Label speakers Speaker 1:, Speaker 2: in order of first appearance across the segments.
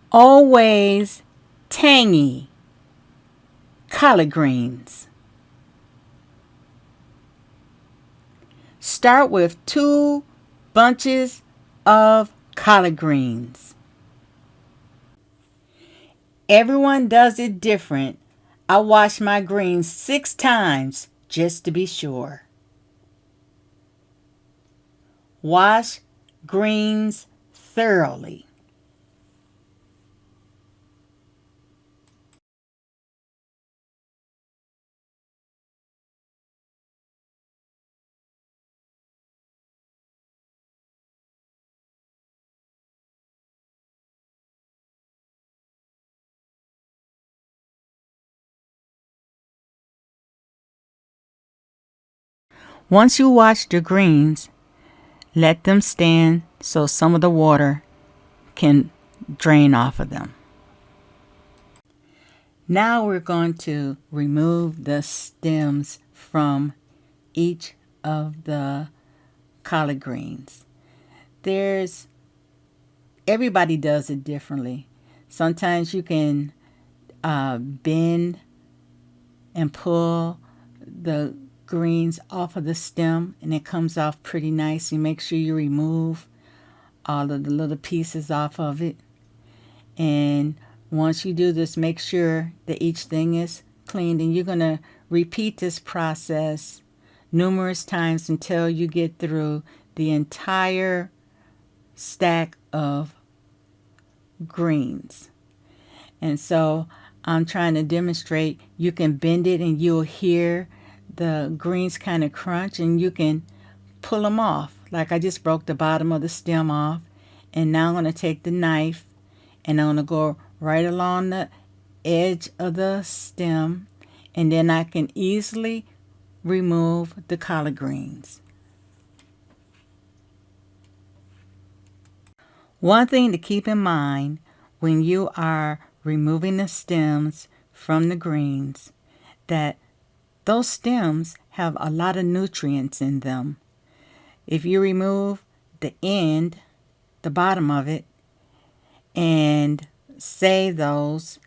Speaker 1: Always tangy collard greens. Start with 2 bunches of collard greens. Everyone does it different. I wash my greens 6 times just to be sure. Wash greens thoroughly. Once you wash the greens, let them stand so some of the water can drain off of them. Now we're going to remove the stems from each of the collard greens. Everybody does it differently. Sometimes you can bend and pull the greens off of the stem and it comes off pretty nice. You make sure you remove all of the little pieces off of it. And once you do this, make sure that each thing is cleaned, and you're going to repeat this process numerous times until you get through the entire stack of greens. And so I'm trying to demonstrate you can bend it and you'll hear the greens kind of crunch, and you can pull them off. Like I just broke the bottom of the stem off, and now I'm going to take the knife and I'm going to go right along the edge of the stem, and then I can easily remove the collard greens. One thing to keep in mind when you are removing the stems from the greens, that those stems have a lot of nutrients in them. If you remove the end, the bottom of it, and save the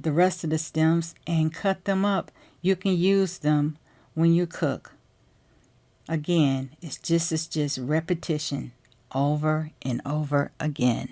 Speaker 1: rest of the stems and cut them up, you can use them when you cook. Again, it's just repetition over and over again.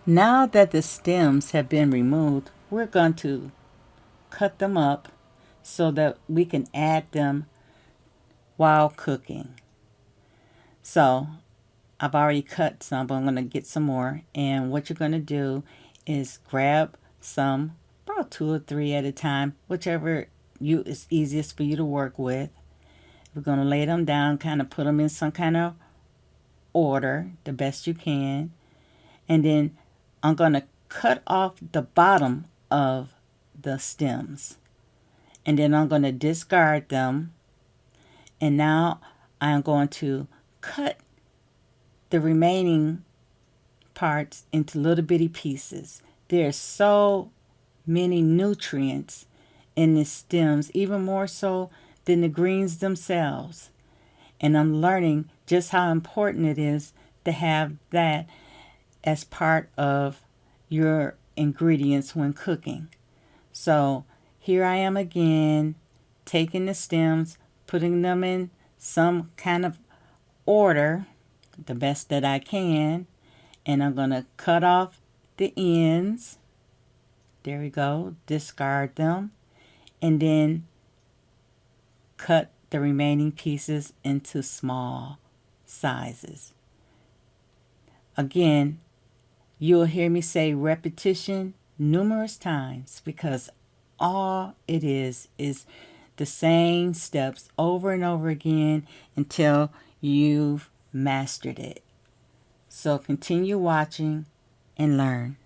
Speaker 1: Now that the stems have been removed, we're going to cut them up so that we can add them while cooking. So I've already cut some, but I'm going to get some more. And what you're going to do is grab some, about 2 or 3 at a time, whichever is easiest for you to work with. We're going to lay them down, kind of put them in some kind of order, the best you can. And then I'm going to cut off the bottom of the stems. And then I'm going to discard them. And now I'm going to cut the remaining parts into little bitty pieces. There's so many nutrients in the stems, even more so than the greens themselves. And I'm learning just how important it is to have that as part of your ingredients when cooking. So here I am again, taking the stems, putting them in some kind of order, the best that I can, and I'm going to cut off the ends. There we go, discard them, and then cut the remaining pieces into small sizes. Again, you'll hear me say repetition numerous times, because all it is the same steps over and over again until you've mastered it. So continue watching and learn.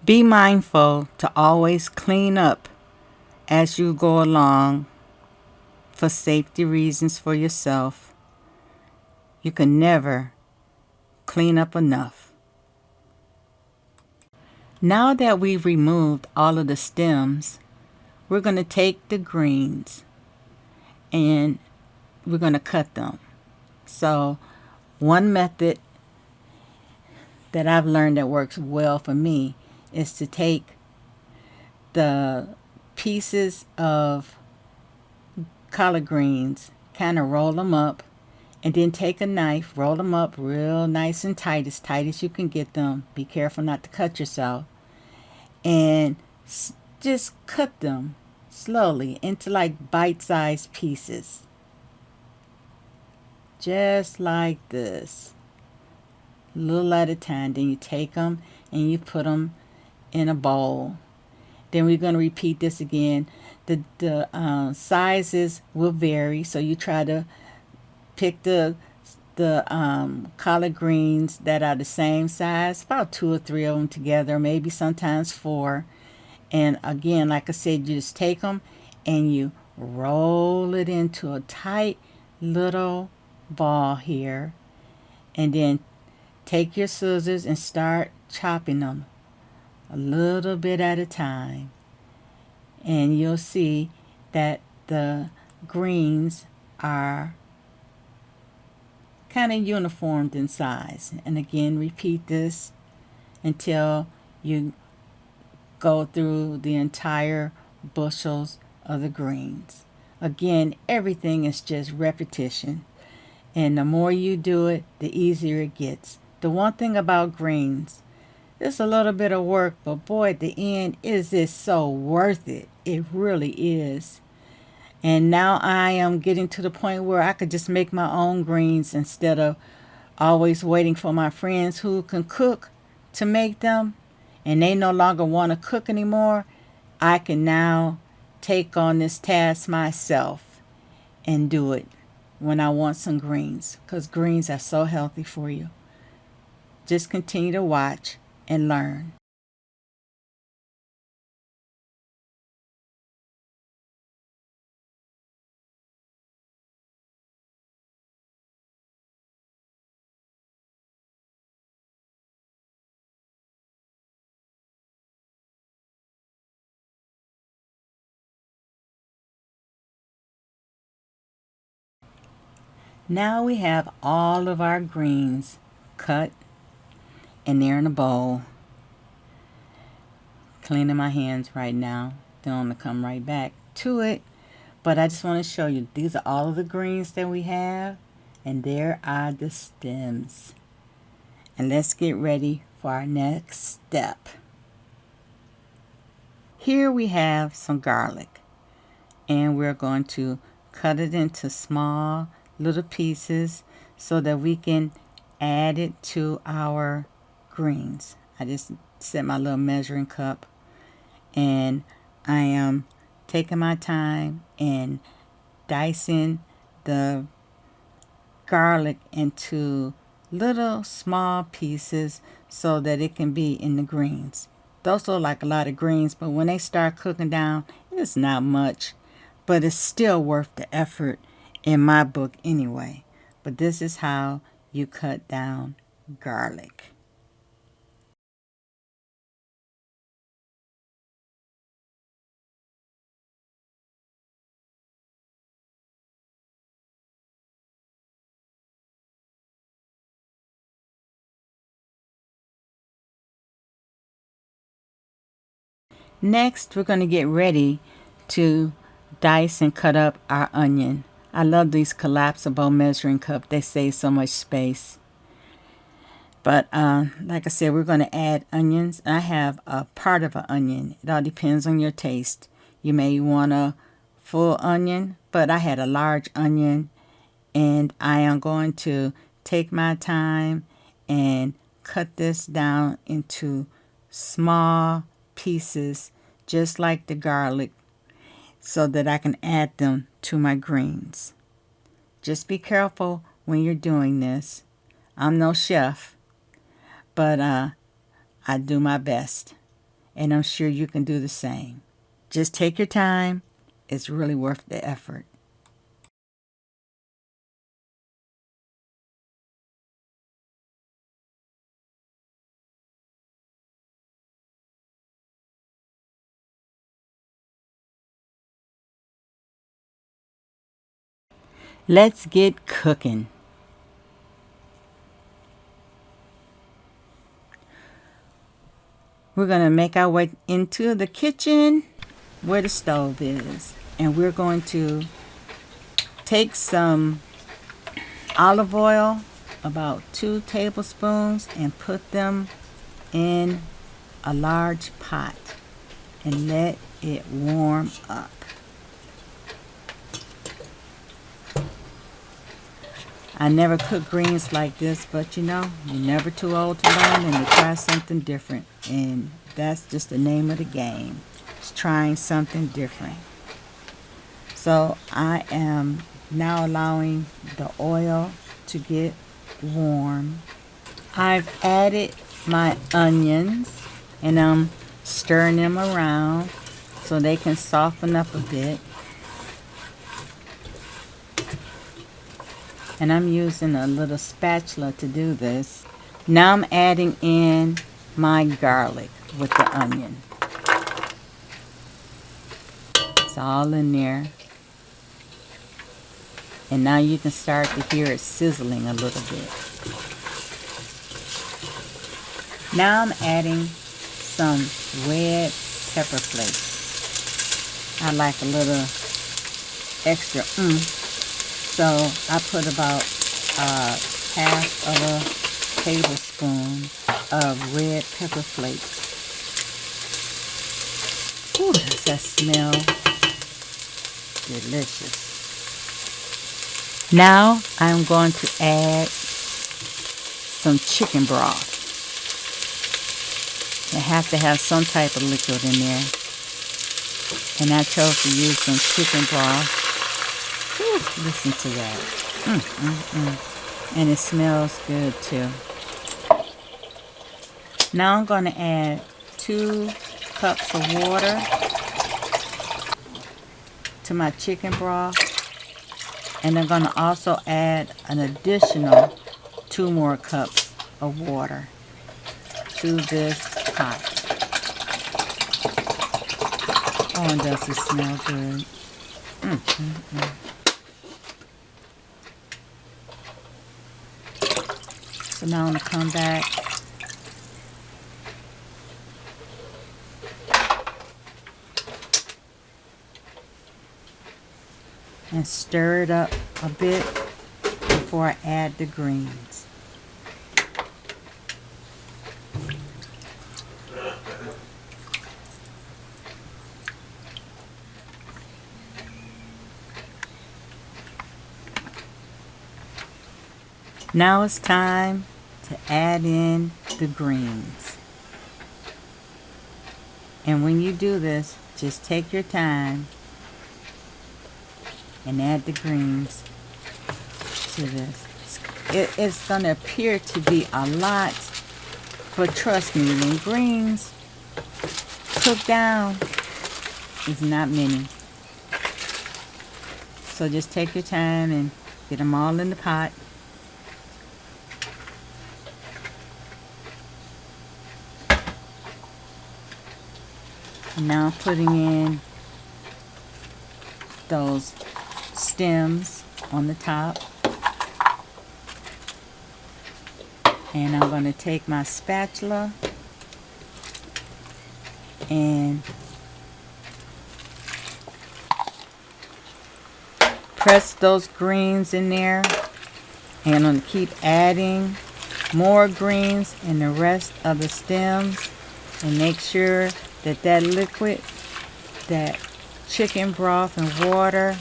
Speaker 1: Be mindful to always clean up as you go along for safety reasons for yourself. You can never clean up enough. Now that we've removed all of the stems, we're going to take the greens and we're going to cut them. So one method that I've learned that works well for me is to take the pieces of collard greens, kind of roll them up, and then take a knife, roll them up real nice and tight as you can get them. Be careful not to cut yourself. And just cut them slowly into like bite-sized pieces. Just like this. A little at a time. Then you take them and you put them in a bowl. Then we're going to repeat this again. The sizes will vary, so you try to pick the collard greens that are the same size, about 2 or 3 of them together, maybe sometimes 4. And again, like I said, you just take them and you roll it into a tight little ball here, and then take your scissors and start chopping them a little bit at a time. And you'll see that the greens are kind of uniformed in size. And again, repeat this until you go through the entire bushels of the greens. Again, everything is just repetition. And the more you do it, the easier it gets. The one thing about greens, it's a little bit of work, but boy, at the end, is it so worth it. It really is. And now I am getting to the point where I could just make my own greens instead of always waiting for my friends who can cook to make them, and they no longer want to cook anymore. I can now take on this task myself and do it when I want some greens, because greens are so healthy for you. Just continue to watch and learn. Now we have all of our greens cut and they're in a bowl. Cleaning my hands right now. Then I'm going to come right back to it. But I just want to show you, these are all of the greens that we have. And there are the stems. And let's get ready for our next step. Here we have some garlic. And we're going to cut it into small little pieces so that we can add it to our greens. I just set my little measuring cup, and I am taking my time and dicing the garlic into little small pieces so that it can be in the greens. Those look like a lot of greens, but when they start cooking down, it's not much, but it's still worth the effort in my book anyway. But this is how you cut down garlic. Next, we're going to get ready to dice and cut up our onion. I love these collapsible measuring cups. They save so much space. But like I said, we're going to add onions. I have a part of an onion. It all depends on your taste. You may want a full onion but I had a large onion, and I am going to take my time and cut this down into small pieces, just like the garlic, so that I can add them to my greens. Just be careful when you're doing this. I'm no chef, but I do my best, and I'm sure you can do the same. Just take your time. It's really worth the effort. Let's get cooking. We're going to make our way into the kitchen where the stove is. And we're going to take some olive oil, about 2 tablespoons, and put them in a large pot and let it warm up. I never cooked greens like this, but you know, you're never too old to learn and to try something different. And that's just the name of the game. It's trying something different. So I am now allowing the oil to get warm. I've added my onions and I'm stirring them around so they can soften up a bit. And I'm using a little spatula to do this. Now I'm adding in my garlic with the onion. It's all in there. And now you can start to hear it sizzling a little bit. Now I'm adding some red pepper flakes. I like a little extra so I put about half of a tablespoon of red pepper flakes. Ooh, does that smell delicious. Now I'm going to add some chicken broth. I have to have some type of liquid in there. And I chose to use some chicken broth. Whew, listen to that. And it smells good too. Now I'm going to add 2 cups of water to my chicken broth. And I'm going to also add an additional 2 more cups of water to this pot. Oh, and does it smell good? So now I'm going to come back and stir it up a bit before I add the greens. Now it's time to add in the greens. And when you do this, just take your time and add the greens to this. It's going to appear to be a lot, but trust me, when greens cook down, it's not many. So just take your time and get them all in the pot. And now I'm putting in those stems on the top. And I'm going to take my spatula and press those greens in there. And I'm going to keep adding more greens in the rest of the stems. And make sure that that liquid, that chicken broth and water,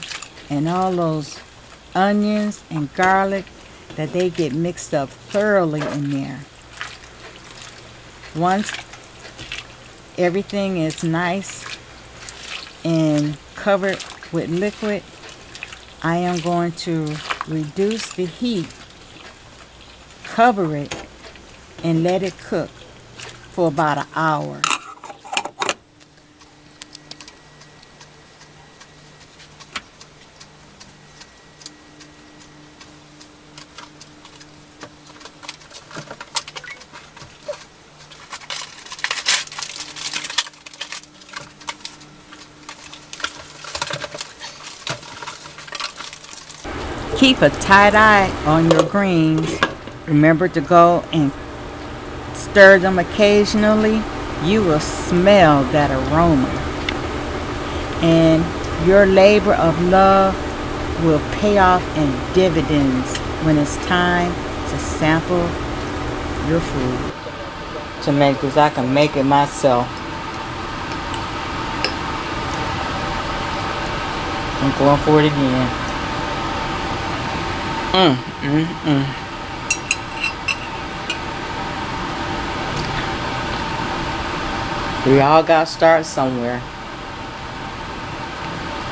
Speaker 1: and all those onions and garlic, that they get mixed up thoroughly in there. Once everything is nice and covered with liquid, I am going to reduce the heat, cover it, and let it cook for about an hour. Keep a tight eye on your greens. Remember to go and stir them occasionally. You will smell that aroma. And your labor of love will pay off in dividends when it's time to sample your food. Tomatoes, I can make it myself. I'm going for it again. We all got to start somewhere.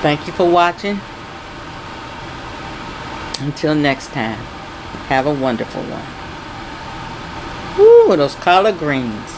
Speaker 1: Thank you for watching. Until next time, have a wonderful one. Woo, those collard greens.